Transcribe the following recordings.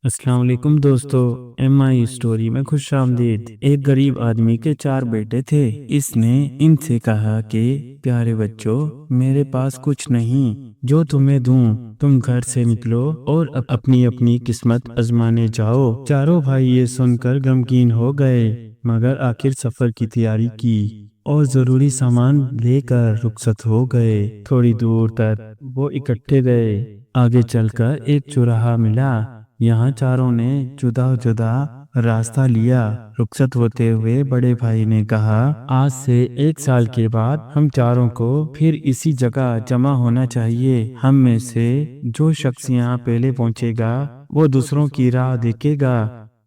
السلام علیکم دوستو، ایم آئی اسٹوری میں خوش آمدید۔ ایک غریب آدمی کے 4 بیٹے تھے۔ اس نے ان سے کہا کہ پیارے بچوں، میرے پاس کچھ نہیں جو تمہیں دوں، تم گھر سے نکلو اور اپنی اپنی قسمت آزمانے جاؤ۔ چاروں بھائی یہ سن کر غمگین ہو گئے، مگر آخر سفر کی تیاری کی اور ضروری سامان لے کر رخصت ہو گئے۔ تھوڑی دور تک وہ اکٹھے گئے۔ آگے چل کر ایک چوراہا ملا۔ یہاں چاروں نے جدا جدا راستہ لیا۔ رخصت ہوتے ہوئے بڑے بھائی نے کہا، آج سے 1 سال کے بعد ہم چاروں کو پھر اسی جگہ جمع ہونا چاہیے۔ ہم میں سے جو شخص یہاں پہلے پہنچے گا وہ دوسروں کی راہ دیکھے گا۔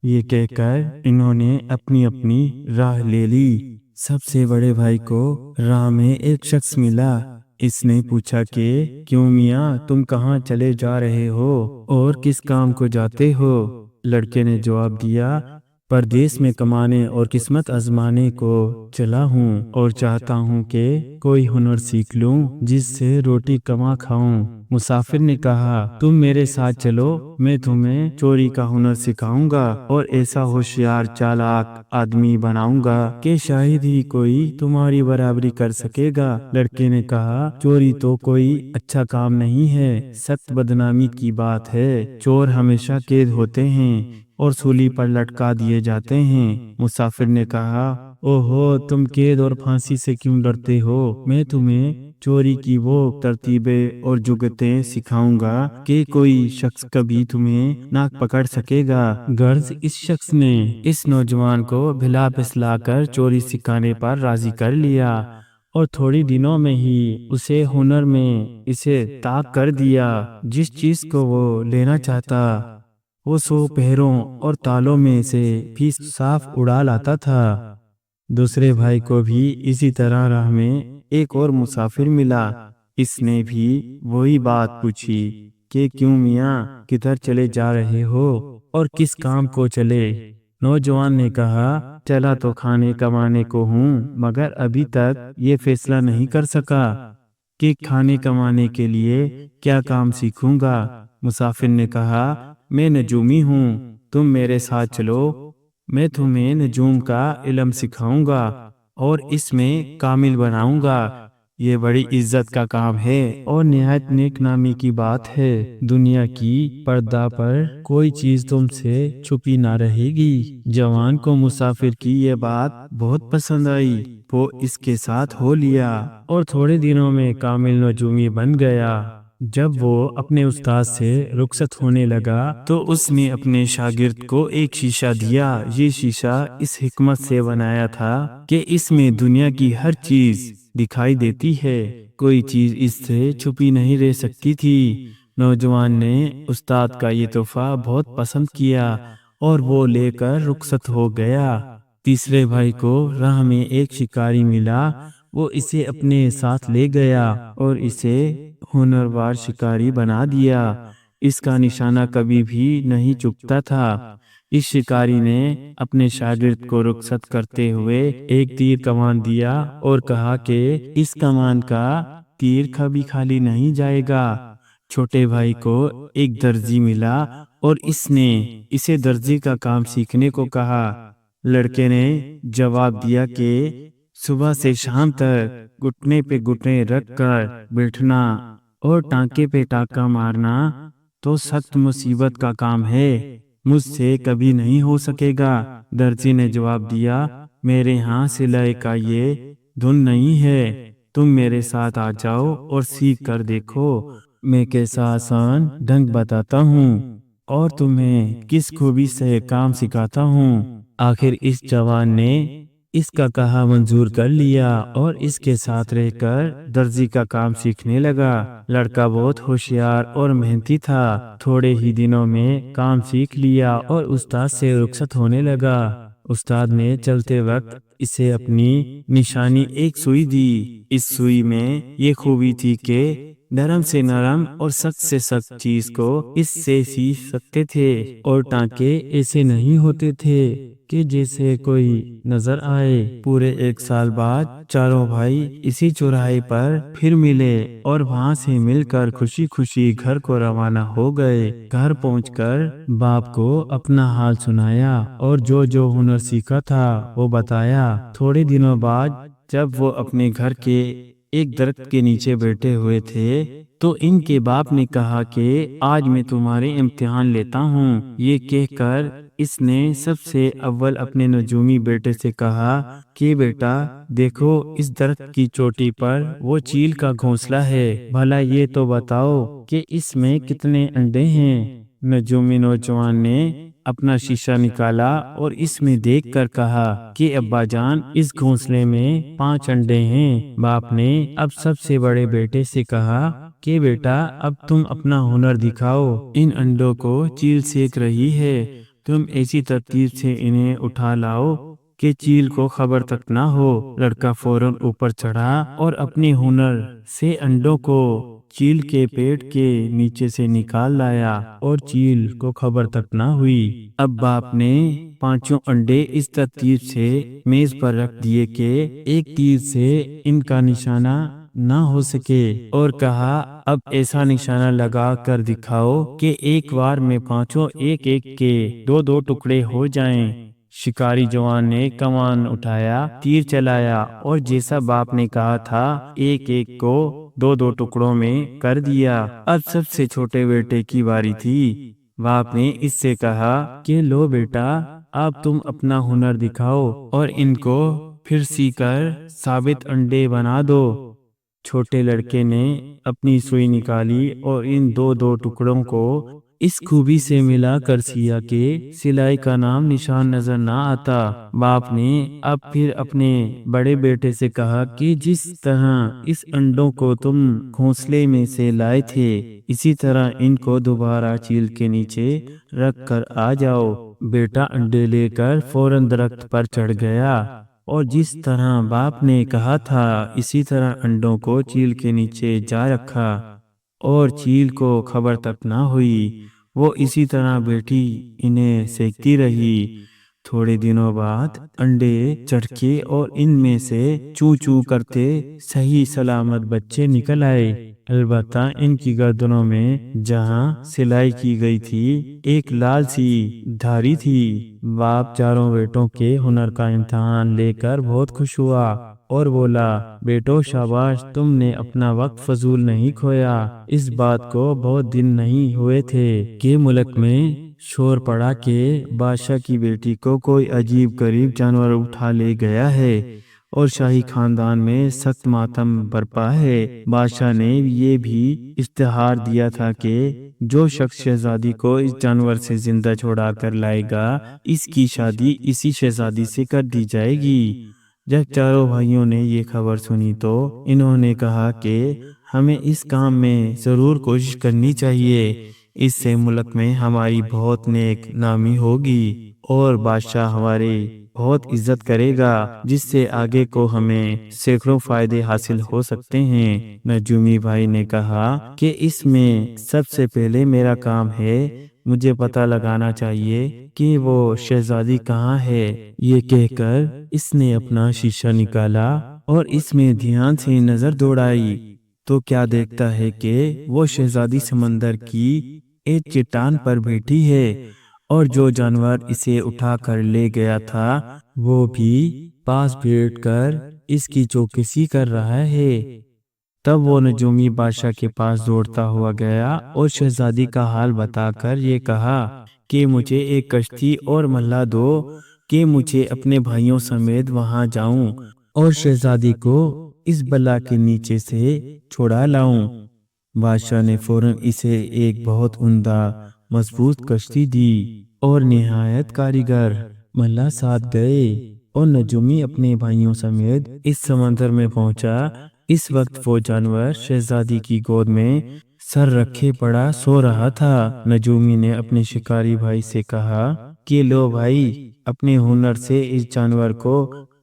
یہ کہہ کر انہوں نے اپنی اپنی راہ لے لی۔ سب سے بڑے بھائی کو راہ میں ایک شخص ملا۔ اس نے پوچھا کہ کیوں میاں، تم کہاں چلے جا رہے ہو اور کس کام کو جاتے ہو؟ لڑکے نے جواب دیا، پردیس میں کمانے اور قسمت آزمانے کو چلا ہوں اور چاہتا ہوں کہ کوئی ہنر سیکھ لوں جس سے روٹی کما کھاؤں۔ مسافر نے کہا، تم میرے ساتھ چلو، میں تمہیں چوری کا ہنر سکھاؤں گا اور ایسا ہوشیار چالاک آدمی بناؤں گا کہ شاید ہی کوئی تمہاری برابری کر سکے گا۔ لڑکے نے کہا، چوری تو کوئی اچھا کام نہیں ہے، سخت بدنامی کی بات ہے۔ چور ہمیشہ قید ہوتے ہیں اور سولی پر لٹکا دیے جاتے ہیں۔ مسافر نے کہا، اوہو، تم قید اور پھانسی سے کیوں ڈرتے ہو؟ میں تمہیں چوری کی وہ ترتیبیں اور جگتیں سکھاؤں گا کہ کوئی شخص کبھی تمہیں نہ پکڑ سکے گا۔ غرض اس شخص نے اس نوجوان کو بھلا پھسلا کر چوری سکھانے پر راضی کر لیا اور تھوڑی دنوں میں ہی اسے ہنر میں اسے طاق کر دیا۔ جس چیز کو وہ لینا چاہتا وہ 100 پہروں اور تالوں میں سے بھی صاف اڑا لاتا تھا۔ دوسرے بھائی کو بھی اسی طرح راہ میں ایک اور مسافر ملا۔ اس نے بھی وہی بات پوچھی کہ کیوں میاں، کدھر چلے جا رہے ہو اور کس کام کو چلے؟ نوجوان نے کہا، چلا تو کھانے کمانے کو ہوں، مگر ابھی تک یہ فیصلہ نہیں کر سکا کہ کھانے کمانے کے لیے کیا کام سیکھوں گا۔ مسافر نے کہا، میں نجومی ہوں، تم میرے ساتھ چلو، میں تمہیں نجوم کا علم سکھاؤں گا اور اس میں کامل بناؤں گا۔ یہ بڑی عزت کا کام ہے اور نہایت نیک نامی کی بات ہے۔ دنیا کی پردہ پر کوئی چیز تم سے چھپی نہ رہے گی۔ جوان کو مسافر کی یہ بات بہت پسند آئی۔ وہ اس کے ساتھ ہو لیا اور تھوڑے دنوں میں کامل نجومی بن گیا۔ جب وہ اپنے استاد سے رخصت ہونے لگا تو اس نے اپنے شاگرد کو ایک شیشہ دیا۔ یہ شیشہ اس حکمت سے بنایا تھا کہ اس میں دنیا کی ہر چیز دکھائی دیتی ہے، کوئی چیز اس سے چھپی نہیں رہ سکتی تھی۔ نوجوان نے استاد کا یہ تحفہ بہت پسند کیا اور وہ لے کر رخصت ہو گیا۔ تیسرے بھائی کو راہ میں ایک شکاری ملا۔ وہ اسے اپنے ساتھ لے گیا اور اسے ہنرور شکاری بنا دیا۔ اس کا نشانہ کبھی بھی نہیں چکتا تھا۔ اس شکاری نے اپنے شاگرد کو رخصت کرتے ہوئے ایک تیر کمان دیا اور کہا کہ اس کمان کا تیر کبھی خالی نہیں جائے گا۔ چھوٹے بھائی کو ایک درزی ملا اور اس نے اسے درزی کا کام سیکھنے کو کہا۔ لڑکے نے جواب دیا کہ صبح سے شام تک گھٹنے پہ گھٹنے رکھ کر بیٹھنا اور ٹانکے پہ ٹانکا مارنا تو سخت مصیبت کا کام ہے، مجھ سے کبھی نہیں ہو سکے گا۔ درزی نے جواب دیا، میرے ہاں سلائی کا یہ دھن نہیں ہے، تم میرے ساتھ آ جاؤ اور سیکھ کر دیکھو، میں کیسا آسان ڈھنگ بتاتا ہوں اور تمہیں کس خوبی سے کام سکھاتا ہوں۔ آخر اس جوان نے اس کا کہا منظور کر لیا اور اس کے ساتھ رہ کر درزی کا کام سیکھنے لگا۔ لڑکا بہت ہوشیار اور محنتی تھا۔ تھوڑے ہی دنوں میں کام سیکھ لیا اور استاد سے رخصت ہونے لگا۔ استاد نے چلتے وقت اسے اپنی نشانی ایک سوئی دی۔ اس سوئی میں یہ خوبی تھی کہ نرم سے نرم اور سخت سے سخت چیز کو اس سے سیکھ سکتے تھے، اور ٹانکے ایسے نہیں ہوتے تھے کہ جیسے کوئی نظر آئے۔ پورے 1 سال بعد چاروں بھائی اسی چوراہے پر پھر ملے اور وہاں سے مل کر خوشی خوشی گھر کو روانہ ہو گئے۔ گھر پہنچ کر باپ کو اپنا حال سنایا اور جو جو ہنر سیکھا تھا وہ بتایا۔ تھوڑے دنوں بعد جب وہ اپنے گھر کے ایک درخت کے نیچے بیٹھے ہوئے تھے تو ان کے باپ نے کہا کہ آج میں تمہارے امتحان لیتا ہوں۔ یہ کہہ کر اس نے سب سے اول اپنے نجومی بیٹے سے کہا کہ بیٹا دیکھو، اس درخت کی چوٹی پر وہ چیل کا گھونسلہ ہے، بھلا یہ تو بتاؤ کہ اس میں کتنے انڈے ہیں؟ نجومی نوجوان نے اپنا شیشہ نکالا اور اس میں دیکھ کر کہا کہ ابا جان، اس گھونسلے میں 5 انڈے ہیں۔ باپ نے اب سب سے بڑے بیٹے سے کہا کہ بیٹا اب تم اپنا ہنر دکھاؤ، ان انڈوں کو چیل سینک رہی ہے، تم ایسی ترتیب سے انہیں اٹھا لاؤ کہ چیل کو خبر تک نہ ہو۔ لڑکا فوراً اوپر چڑھا اور اپنے ہنر سے انڈوں کو چیل کے پیٹ کے نیچے سے نکال لایا اور چیل کو خبر تک نہ ہوئی۔ اب باپ نے 5 انڈے اس ترتیب سے میز پر رکھ دیے کہ ایک تیر سے ان کا نشانہ نہ ہو سکے، اور کہا اب ایسا نشانہ لگا کر دکھاؤ کہ ایک بار میں 5 ایک ایک کے 2 ٹکڑے ہو جائیں۔ شکاری جوان نے کمان اٹھایا، تیر چلایا اور جیسا باپ نے کہا تھا ایک ایک کو 2 ٹکڑوں میں کر دیا۔ اب سب سے چھوٹے بیٹے کی باری تھی۔ باپ نے اس سے کہا کہ لو بیٹا، اب تم اپنا ہنر دکھاؤ اور ان کو پھر سی کر ثابت انڈے بنا دو۔ چھوٹے لڑکے نے اپنی سوئی نکالی اور ان 2 ٹکڑوں کو اس خوبی سے ملا کر سیا کہ سلائی کا نام نشان نظر نہ آتا۔ باپ نے اب پھر اپنے بڑے بیٹے سے کہا کہ جس طرح اس انڈوں کو تم گھونسلے میں سے لائے تھے، اسی طرح ان کو دوبارہ چیل کے نیچے رکھ کر آ جاؤ۔ بیٹا انڈے لے کر فوراً درخت پر چڑھ گیا اور جس طرح باپ نے کہا تھا اسی طرح انڈوں کو چیل کے نیچے جا رکھا اور چیل کو خبر تک نہ ہوئی۔ وہ اسی طرح بیٹی انہیں سینکتی رہی۔ تھوڑے دنوں بعد انڈے چڑکے اور ان میں سے چوں چوں کرتے صحیح سلامت بچے نکل آئے۔ البتہ ان کی گردنوں میں جہاں سلائی کی گئی تھی ایک لال سی دھاری تھی۔ باپ چاروں بیٹوں کے ہنر کا امتحان لے کر بہت خوش ہوا اور بولا، بیٹو شاباش، تم نے اپنا وقت فضول نہیں کھویا۔ اس بات کو بہت دن نہیں ہوئے تھے کہ ملک میں شور پڑا کہ بادشاہ کی بیٹی کو کوئی عجیب غریب جانور اٹھا لے گیا ہے اور شاہی خاندان میں سخت ماتم برپا ہے۔ بادشاہ نے یہ بھی اشتہار دیا تھا کہ جو شخص شہزادی کو اس جانور سے زندہ چھوڑا کر لائے گا، اس کی شادی اسی شہزادی سے کر دی جائے گی۔ جب چاروں بھائیوں نے یہ خبر سنی تو انہوں نے کہا کہ ہمیں اس کام میں ضرور کوشش کرنی چاہیے، اس سے ملک میں ہماری بہت نیک نامی ہوگی اور بادشاہ ہماری بہت عزت کرے گا، جس سے آگے کو ہمیں سینکڑوں فائدے حاصل ہو سکتے ہیں۔ نجومی بھائی نے کہا کہ اس میں سب سے پہلے میرا کام ہے، مجھے پتہ لگانا چاہیے کہ وہ شہزادی کہاں ہے۔ یہ کہہ کر اس نے اپنا شیشہ نکالا اور اس میں دھیان سے نظر دوڑائی تو کیا دیکھتا ہے کہ وہ شہزادی سمندر کی ایک چٹان پر بیٹھی ہے اور جو جانور اسے اٹھا کر لے گیا تھا وہ بھی پاس بیٹھ کر اس کی چوکسی کر رہا ہے۔ تب وہ نجومی بادشاہ کے پاس دوڑتا ہوا گیا اور شہزادی کا حال بتا کر یہ کہا کہ مجھے ایک کشتی اور ملا دو کہ مجھے اپنے بھائیوں سمیت وہاں جاؤں اور شہزادی کو اس بلا کے نیچے سے چھڑا لاؤں۔ بادشاہ نے فوراً اسے ایک بہت عمدہ مضبوط کشتی دی اور نہایت کاریگر ملا ساتھ گئے اور نجومی اپنے بھائیوں سمیت اس سمندر میں پہنچا۔ اس وقت وہ جانور شہزادی کی گود میں سر رکھے پڑا سو رہا تھا۔ نجومی نے اپنے شکاری بھائی سے کہا کہ لو بھائی، اپنے ہنر سے اس جانور کو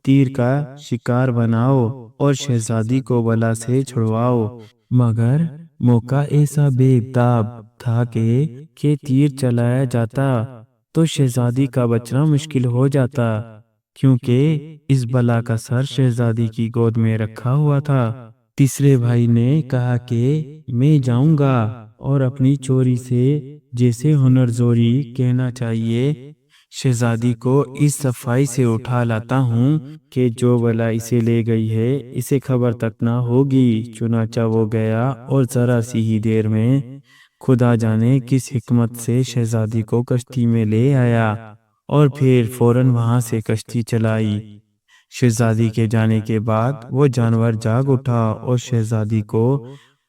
تیر کا شکار بناؤ اور شہزادی کو بلا سے چھڑواؤ، مگر موقع ایسا بےتاب تھا کہ تیر چلایا جاتا تو شہزادی کا بچنا مشکل ہو جاتا، کیونکہ اس بلا کا سر شہزادی کی گود میں رکھا ہوا تھا۔ تیسرے بھائی نے کہا کہ میں جاؤں گا اور اپنی چوری سے، جیسے ہنر زوری کہنا چاہیے، شہزادی کو اس صفائی سے اٹھا لاتا ہوں کہ جو بلا اسے لے گئی ہے اسے خبر تک نہ ہوگی۔ چنانچہ وہ گیا اور ذرا سی ہی دیر میں خدا جانے کس حکمت سے شہزادی کو کشتی میں لے آیا اور پھر فوراً وہاں سے کشتی چلائی۔ شہزادی کے جانے کے بعد وہ جانور جاگ اٹھا اور شہزادی کو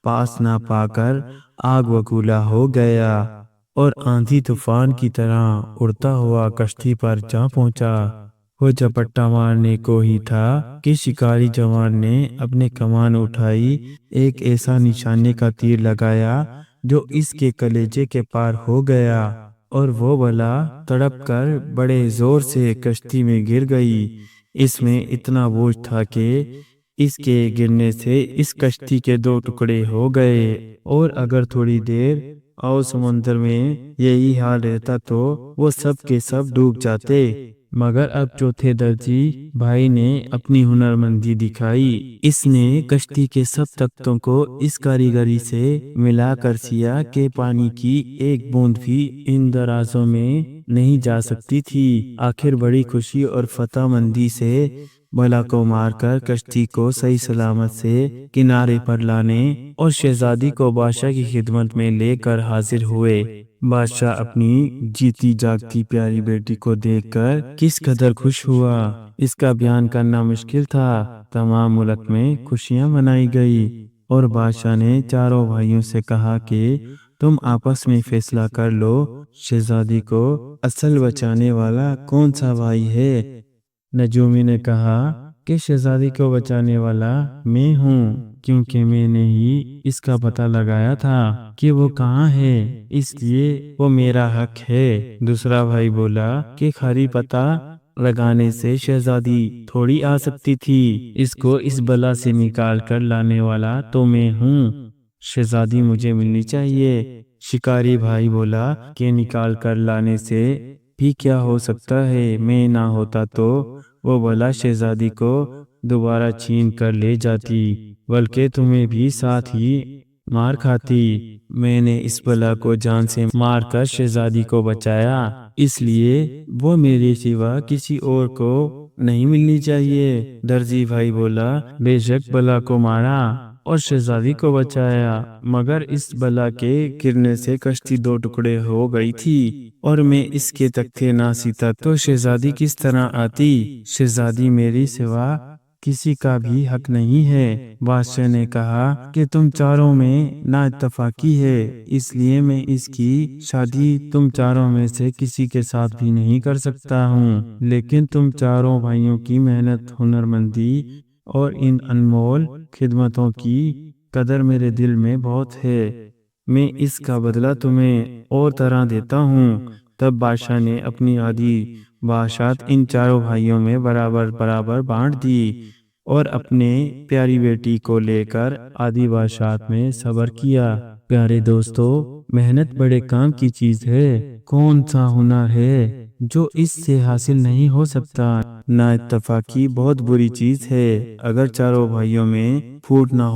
پاس نہ پا کر آگ وگولا ہو گیا اور آندھی طوفان کی طرح اڑتا ہوا کشتی پر جا پہنچا۔ وہ جپٹا مارنے کو ہی تھا کہ شکاری جوان نے اپنے کمان اٹھائی، ایک ایسا نشانے کا تیر لگایا جو اس کے کلیجے کے پار ہو گیا اور وہ بلا تڑپ کر بڑے زور سے کشتی میں گر گئی۔ اس میں اتنا بوجھ تھا کہ اس کے گرنے سے اس کشتی کے 2 ٹکڑے ہو گئے، اور اگر تھوڑی دیر اور سمندر میں یہی حال رہتا تو وہ سب کے سب ڈوب جاتے۔ مگر اب چوتھے درجی بھائی نے اپنی ہنرمندی دکھائی۔ اس نے کشتی کے سب تختوں کو اس کاریگری سے ملا کر سیا کہ پانی کی ایک بوند بھی ان درازوں میں نہیں جا سکتی تھی۔ آخر بڑی خوشی اور فتح مندی سے بلا کو مار کر کشتی کو صحیح سلامت سے کنارے پر لانے اور شہزادی کو بادشاہ کی خدمت میں لے کر حاضر ہوئے۔ بادشاہ اپنی جیتی جاگتی پیاری بیٹی کو دیکھ کر کس قدر خوش ہوا، اس کا بیان کرنا مشکل تھا۔ تمام ملک میں خوشیاں منائی گئی اور بادشاہ نے چاروں بھائیوں سے کہا کہ تم آپس میں فیصلہ کر لو، شہزادی کو اصل بچانے والا کون سا بھائی ہے؟ نجومی نے کہا کہ شہزادی کو بچانے والا میں ہوں، کیونکہ میں نے ہی اس کا پتہ لگایا تھا کہ وہ کہاں ہے، اس لیے وہ میرا حق ہے۔ دوسرا بھائی بولا کہ خالی پتہ لگانے سے شہزادی تھوڑی آ سکتی تھی، اس کو اس بلا سے نکال کر لانے والا تو میں ہوں، شہزادی مجھے ملنی چاہیے۔ شکاری بھائی بولا کہ نکال کر لانے سے بھی کیا ہو سکتا ہے، میں نہ ہوتا تو وہ بلا شہزادی کو دوبارہ چھین کر لے جاتی، بلکہ تمہیں بھی ساتھ ہی مار کھاتی۔ میں نے اس بلا کو جان سے مار کر شہزادی کو بچایا، اس لیے وہ میرے سوا کسی اور کو نہیں ملنی چاہیے۔ درزی بھائی بولا بے شک بلا کو مارا اور شہزادی کو بچایا، مگر اس بلا کے گرنے سے کشتی 2 ٹکڑے ہو گئی تھی، اور میں اس کے تختے نہ سیتا تو شہزادی کس طرح آتی؟ شہزادی میری سوا کسی کا بھی حق نہیں ہے۔ بادشاہ نے کہا کہ تم چاروں میں نا اتفاقی ہے، اس لیے میں اس کی شادی تم چاروں میں سے کسی کے ساتھ بھی نہیں کر سکتا ہوں، لیکن تم چاروں بھائیوں کی محنت، ہنرمندی اور ان انمول خدمتوں کی قدر میرے دل میں بہت ہے، میں اس کا بدلہ تمہیں اور طرح دیتا ہوں۔ تب بادشاہ نے اپنی آدھی بادشاہت ان چاروں بھائیوں میں برابر برابر بانٹ دی اور اپنے پیاری بیٹی کو لے کر آدھی بادشاہت میں صبر کیا۔ پیارے دوستو، محنت بڑے کام کی چیز ہے۔ کون سا ہنر ہے جو اس سے حاصل نہیں ہو سکتا؟ نا اتفاقی بہت بری چیز ہے۔ اگر چاروں بھائیوں میں پھوٹ نہ ہو